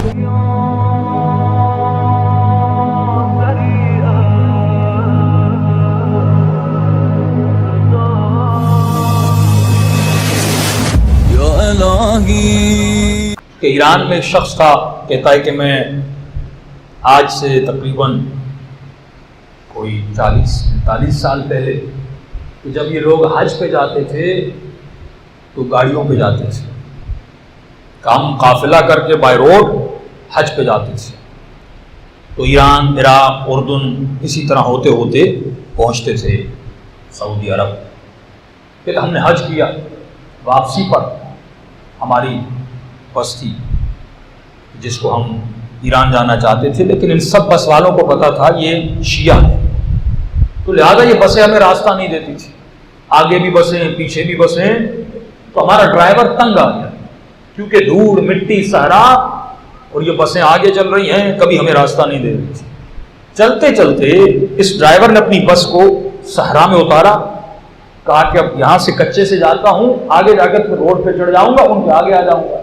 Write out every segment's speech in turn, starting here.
کہ ایران میں ایک شخص تھا، کہتا ہے کہ میں آج سے تقریباً کوئی 40-45 سال پہلے کہ جب یہ لوگ حج پہ جاتے تھے تو گاڑیوں پہ جاتے تھے، ہم قافلہ کر کے بائی روڈ حج پہ جاتے تھے، تو ایران، عراق، اردن اسی طرح ہوتے ہوتے پہنچتے تھے سعودی عرب۔ پھر ہم نے حج کیا، واپسی پر ہماری بس تھی جس کو ہم ایران جانا چاہتے تھے، لیکن ان سب بس والوں کو پتا تھا یہ شیعہ ہے، تو لہٰذا یہ بسیں ہمیں راستہ نہیں دیتی تھی، آگے بھی بسیں پیچھے بھی بسیں، تو ہمارا ڈرائیور تنگ آ گیا کیونکہ دھوڑ مٹی صحرا اور یہ بسیں آگے چل رہی ہیں، کبھی ہمیں راستہ نہیں دے رہی تھی۔ چلتے چلتے اس ڈرائیور نے اپنی بس کو صحرا میں اتارا، کہا کہ اب یہاں سے کچے سے جاتا ہوں، آگے جا کر پھر روڈ پہ چڑھ جاؤں گا، ان کے آگے آ جاؤں گا،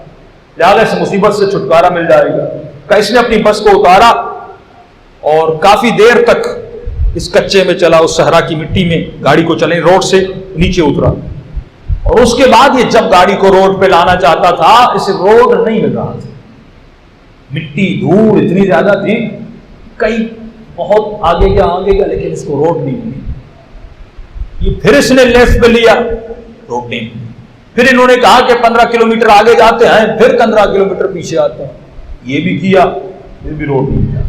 لہٰذا اس مصیبت سے چھٹکارا مل جائے گا۔ کہ اس نے اپنی بس کو اتارا اور کافی دیر تک اس کچے میں چلا، اس صحرا کی مٹی میں گاڑی کو چلے، روڈ سے نیچے اترا، اور اس کے بعد یہ جب گاڑی کو روڈ پہ لانا چاہتا تھا اسے روڈ نہیں مل رہا تھا، مٹی دھوڑ اتنی زیادہ تھی، کئی بہت آگے گیا لیکن اس کو روڈ نہیں ملی۔ یہ پھر اس نے لیفٹ پہ لیا، روڈ نہیں ملی۔ پھر انہوں نے کہا کہ 15 کلومیٹر آگے جاتے ہیں، پھر 15 کلومیٹر پیچھے آتے ہیں، یہ بھی کیا، پھر بھی روڈ نہیں ملا۔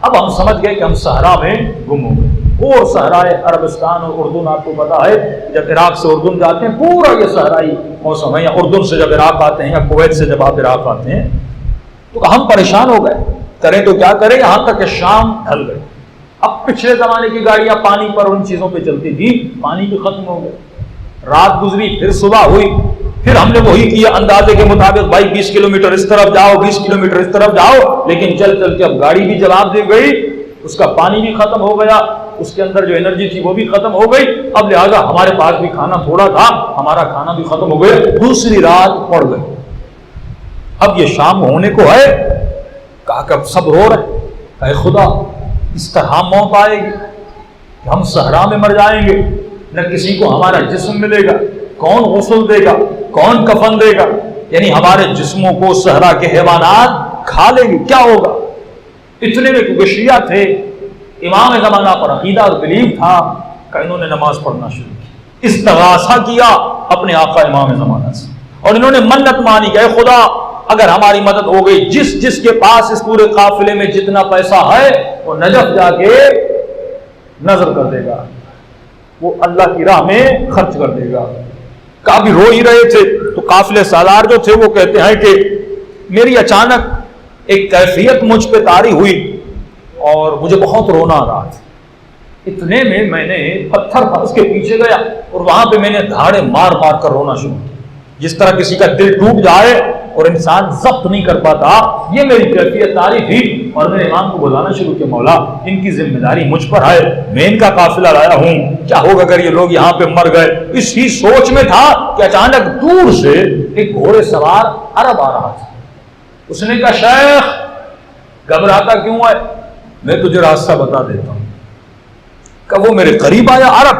اب ہم سمجھ گئے کہ ہم صحرا میں گم ہو گئے، اور صحرائے عربستان اور اردن آپ کو پتا ہے، جب عراق سے اردن جاتے ہیں پورا یہ صحرائی موسم ہے، یا اردن سے جب عراق آتے ہیں یا کویت سے جب آپ عراق آتے ہیں، تو ہم پریشان ہو گئے، کریں تو کیا کریں، یہاں تک کہ شام ڈھل گئے۔ اب پچھلے زمانے کی گاڑیاں پانی پر ان چیزوں پہ چلتی تھی، پانی بھی ختم ہو گئے، رات گزری، پھر صبح ہوئی، پھر ہم نے وہی کیا اندازے کے مطابق، بھائی 20 کلومیٹر اس طرف جاؤ، 20 کلومیٹر اس طرف جاؤ، لیکن چل چل کے اب گاڑی بھی جواب دے گئی، اس کا پانی بھی ختم ہو گیا، اس کے اندر جو انرجی تھی وہ بھی ختم ہو گئی، اب لہٰذا ہمارے پاس بھی کھانا تھوڑا تھا، ہمارا کھانا بھی ختم ہو گیا، دوسری رات پڑ گئی۔ اب یہ شام ہونے کو ہے، کہا کہ اب سب رو رہے، کہ خدا اس طرح موت آئے گی کہ ہم صحرا میں مر جائیں گے، نہ کسی کو ہمارا جسم ملے گا، کون غسل دے گا، کون کفن دے گا، یعنی ہمارے جسموں کو صحرا کے حیوانات کھا لیں گے، کیا ہوگا؟ اتنے میں کیونکہ شیعہ تھے، امام زمانہ پر عقیدہ اور بلیو تھا، کہ انہوں نے نماز پڑھنا شروع کی، استغاثہ کیا اپنے آقا امام زمانہ سے، اور انہوں نے منت مانی کہ اے خدا اگر ہماری مدد ہو گئی، جس کے پاس اس پورے قافلے میں جتنا پیسہ ہے وہ نجف جا کے نظر کر دے گا، وہ اللہ کی راہ میں خرچ کر دے گا۔ کافی رو ہی رہے تھے، تو قافلے سالار جو تھے وہ کہتے ہیں کہ میری اچانک ایک کیفیت مجھ پہ طاری ہوئی اور مجھے بہت رونا آ رہا تھا، اتنے میں نے پتھر اس کے پیچھے گیا اور وہاں پہ میں نے دھاڑے مار مار کر رونا شروع کیا، جس طرح کسی کا دل ٹوٹ جائے اور انسان ضبط نہیں کر پاتا، یہ میری کیفیت طاری تھی، اور میں نے امام کو بلانا شروع کیا، مولا ان کی ذمہ داری مجھ پر ہے، میں ان کا قافلہ لایا ہوں، کیا ہوگا اگر یہ لوگ یہاں پہ مر گئے؟ اسی سوچ میں تھا کہ اچانک دور سے ایک گھوڑے سوار عرب آ رہا تھا، اس نے کہا شیخ گھبراتا کیوں ہے، میں تجھے راستہ بتا دیتا ہوں۔ کہ وہ میرے قریب آیا عرب،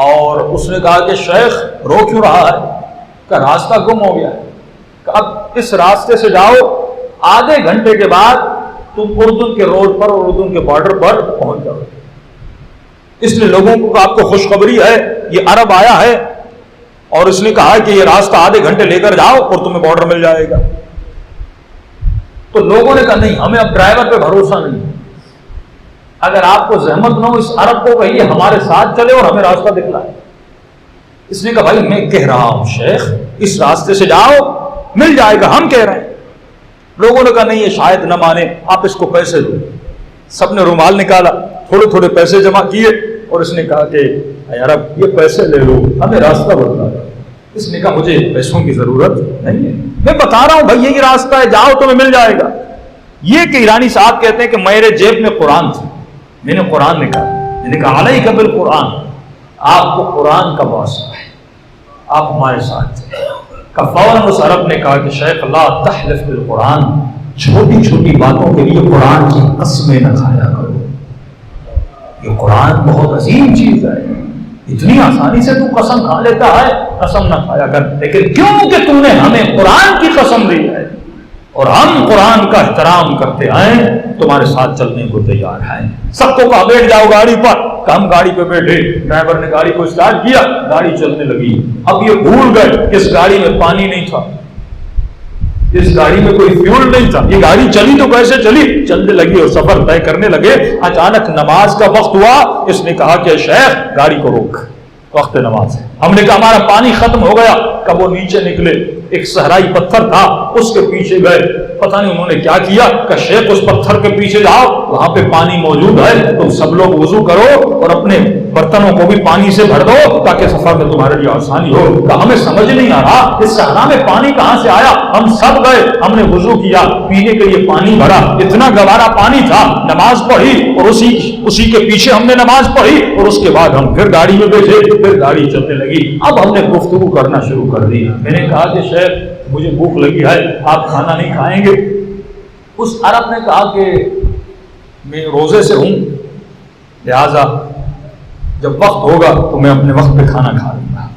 اور اس نے کہا کہ شیخ رو کیوں رہا ہے؟ کہ راستہ گم ہو گیا ہے، کہ اب اس راستے سے جاؤ، آدھے گھنٹے کے بعد تم اردن کے روڈ پر اور اردن کے بارڈر پر پہنچ جاؤ۔ اس لیے لوگوں کو آپ کو خوشخبری ہے، یہ عرب آیا ہے اور اس نے کہا کہ یہ راستہ آدھے گھنٹے لے کر جاؤ اور تمہیں بارڈر مل جائے گا۔ تو لوگوں نے کہا نہیں، ہمیں اب ڈرائیور پہ بھروسہ نہیں، اگر آپ کو زحمت نہ ہو اس عرب کو کہیے ہمارے ساتھ چلے اور ہمیں راستہ دکھلائے۔ اس نے کہا بھائی میں کہہ رہا ہوں شیخ اس راستے سے جاؤ، مل جائے گا، ہم کہہ رہے ہیں۔ لوگوں نے کہا نہیں یہ شاید نہ مانے، آپ اس کو پیسے دو۔ سب نے رومال نکالا، تھوڑے تھوڑے پیسے جمع کیے، اور اس نے کہا کہ اے عرب یہ پیسے لے لو، ہمیں راستہ بتلا دو۔ اس نے کہا مجھے پیسوں کی ضرورت نہیں ہے، میں بتا رہا ہوں بھائی یہی راستہ ہے، جاؤ تمہیں مل جائے گا۔ یہ کہ ایرانی صاحب کہتے ہیں کہ میرے جیب میں قرآن تھی، میں نے قرآن نکالا، میں نے کہا علیک بالقرآن، آپ کو قرآن کا واسطہ ہے، آپ ہمارے ساتھ تھے۔ فوراً اس عرب نے کہا کہ شیخ لا تحلف بالقرآن، چھوٹی چھوٹی باتوں کے لیے قرآن کی قسمیں نہ کھایا کرو. یہ قرآن بہت عظیم چیز ہے. اتنی آسانی سے تو قسم کھا لیتا ہے, قسم نہ کھایا کر. لیکن کیوں کہ تم نے ہمیں قرآن کی قسم دی ہے اور ہم قرآن کا احترام کرتے ہیں, تمہارے ساتھ چلنے کو تیار ہیں. سب کو کہا بیٹھ جاؤ گاڑی پر, ہم گاڑی پہ بیٹھے, ڈرائیور نے گاڑی کو اسٹارٹ کیا, گاڑی چلنے لگی. اب یہ بھول گئے کہ اس گاڑی میں پانی نہیں تھا, اس گاڑی میں کوئی فیول نہیں تھا. یہ گاڑی چلی تو کیسے چلی, چلنے لگی اور سفر طے کرنے لگے. اچانک نماز کا وقت ہوا, اس نے کہا کہ شیخ گاڑی کو روک, وقت نماز ہے. ہم نے کہا ہمارا پانی ختم ہو گیا. کب وہ نیچے نکلے, ایک صحرائی پتھر تھا, اس کے پیچھے گئے. پتہ نہیں انہوں نے کیا کیا کہ شیخ اس پتھر کے پیچھے جاؤ, وہاں پہ پانی موجود ہے, تم سب لوگ وضو کرو اور اپنے برتنوں کو بھی پانی سے بھر دو تاکہ سفر میں تمہارے لیے آسانی ہو. کہ ہمیں سمجھ نہیں آ رہا اس صحرا میں پانی کہاں سے آیا. ہم سب گئے, ہم نے وضو کیا, پینے کے لیے پانی بھرا, اتنا گوارا پانی تھا. نماز پڑھی اور اسی کے پیچھے ہم نے نماز پڑھی اور اس کے بعد ہم پھر گاڑی میں بیٹھے, پھر گاڑی چلنے لگی. اب ہم نے گفتگو کرنا شروع کر دی. میں نے کہا کہ شیخ مجھے بھوک لگی ہے, آپ کھانا نہیں کھائیں گے؟ اس عرب نے کہا کہ میں روزے سے ہوں, لہذا جب وقت ہوگا تو میں اپنے وقت پہ کھانا کھا لوں گا.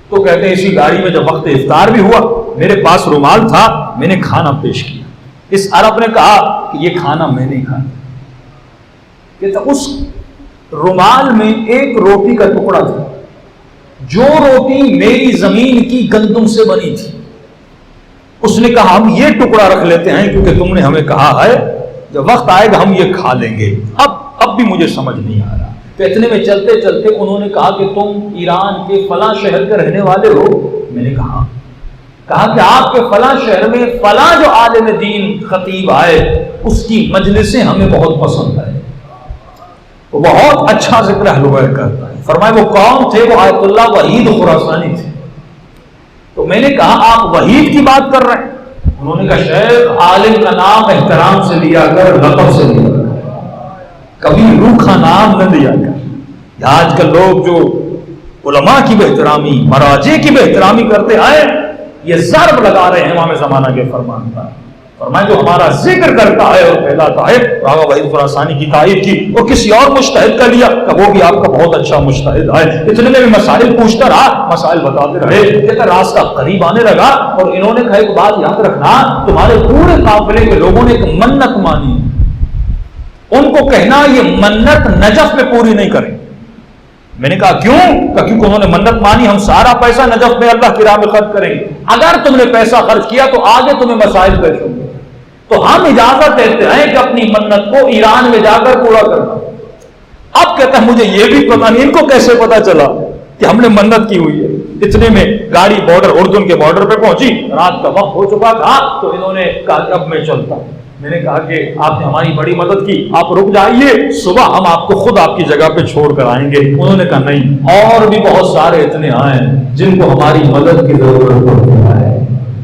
تو کہتے ہیں اسی گاڑی میں جب وقت افطار بھی ہوا, میرے پاس رومال تھا, میں نے کھانا پیش کیا. اس عرب نے کہا کہ یہ کھانا میں نہیں کھاتا. کہتا اس رومال میں ایک روٹی کا ٹکڑا تھا, جو روٹی میری زمین کی گندم سے بنی تھی. اس نے کہا ہم یہ ٹکڑا رکھ لیتے ہیں کیونکہ تم نے ہمیں کہا ہے جب وقت آئے گا ہم یہ کھا لیں گے. اب بھی مجھے سمجھ نہیں آ رہا. تو اتنے میں چلتے چلتے انہوں نے کہا کہ تم ایران کے فلاں شہر کے رہنے والے ہو. میں نے کہا کہ آپ کے فلاں شہر میں فلاں جو عالم دین خطیب آئے اس کی مجلسیں ہمیں بہت پسند ہے, وہ بہت اچھا ذکر اہل بیت کرتا ہے. فرمائے وہ کون تھے؟ وہ آیت اللہ وحید خراسانی تھے. تو میں نے کہا آپ وحید کی بات کر رہے ہیں؟ انہوں نے کہا شیخ عالم کا نام احترام سے لیا کر, لقب سے لیا کر, کبھی روکھا نام نہ لیا کر. آج کل لوگ جو علماء کی بے احترامی, مراجع کی بے احترامی کرتے آئے, یہ ضرب لگا رہے ہیں امام زمانہ کے فرمان پر. فرمائے جو ہمارا ذکر کرتا ہے اور پھیلاتا ہے, آغا وحید خراسانی کی تعریف کی اور کسی اور مجتہد کا لیا کہ وہ بھی آپ کا بہت اچھا مجتہد ہے. اتنے میں بھی مسائل پوچھتا رہا, مسائل بتاتے رہے. کہ راستہ قریب آنے لگا اور انہوں نے کہا ایک بات یاد رکھنا, تمہارے پورے قافلے کے لوگوں نے ایک منت مانی, ان کو کہنا یہ منت نجف میں پوری نہیں کریں. میں نے کہا کیوں؟ کہ کیونکہ انہوں نے منت مانی, ہم سارا پیسہ نجف میں اللہ کی راہ میں خرچ کریں گے. اگر تم نے پیسہ خرچ کیا تو آگے تمہیں مسائل پیش ہوں گے, تو ہم اجازت دیتے ہیں کہ اپنی منت کو ایران میں جا کر پورا کرنا. اب کہتا ہے مجھے یہ بھی پتا نہیں ان کو کیسے پتا چلا کہ ہم نے منت کی ہوئی ہے. اتنے میں گاڑی بارڈر, اردن کے بارڈر پہ پہنچی, رات کا وقت ہو چکا تھا. تو انہوں نے کہا کہ اب میں چلتا ہوں. میں نے کہا کہ آپ نے ہماری بڑی مدد کی, آپ رک جائیے, صبح ہم آپ کو خود آپ کی جگہ پہ چھوڑ کر آئیں گے. انہوں نے کہا نہیں, اور بھی بہت سارے اتنے آئے جن کو ہماری مدد کی ضرورت پڑتی ہے.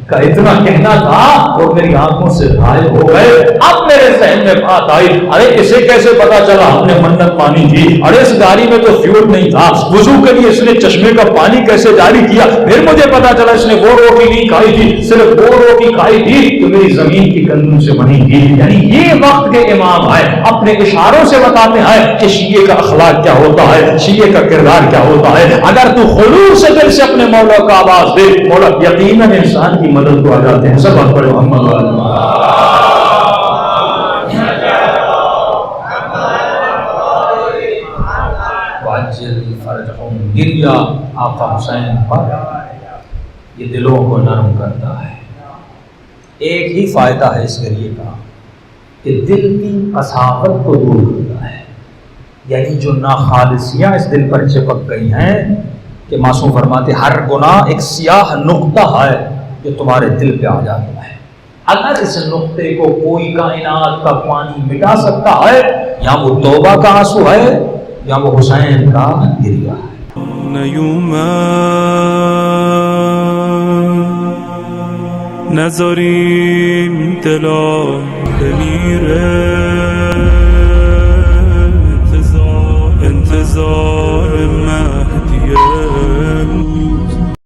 کا اتنا کہنا تھا اور میری آنکھوں سے غائب ہو گئے. اب میرے ذہن میں بات آئی, ارے اسے کیسے پتا چلا ہم نے منت مانی تھی؟ ارے اس گاڑی میں تو فیول نہیں تھا, وضو کے لیے اس نے چشمے کا پانی کیسے جاری کیا؟ پھر مجھے پتا چلا اس نے وہ روٹی نہیں کھائی تھی, صرف وہ روٹی کھائی تھی تو میری زمین کی گندم سے بنی تھی. یعنی یہ وقت کے امام ہے, اپنے اشاروں سے بتاتے ہیں کہ شیعہ کا اخلاق کیا ہوتا ہے, شیعہ کا کردار کیا ہوتا ہے. اگر تو خلوص سے دل سے اپنے مولا کا آواز دے, مولا یقیناً انسان کی مدد کو آ جاتے ہیں. سب بات پڑھے محمد گریا آقا حسین پر, یہ دلوں کو نرم کرتا ہے. ایک ہی فائدہ ہے اس گریے کا کہ دل کی قساوت کو دور کرتا ہے. یعنی جو ناخالصیاں اس دل پر چپک گئی ہیں, کہ معصوم فرماتے ہر گناہ ایک سیاہ نقطہ ہے جو تمہارے دل پہ آ جاتا ہے. اگر اس نقطے کو کوئی کائنات کا پانی مٹا سکتا ہے, یا وہ توبہ کا آنسو ہے یا وہ حسین کا گریہ ہے. نذاریم دلم بمیره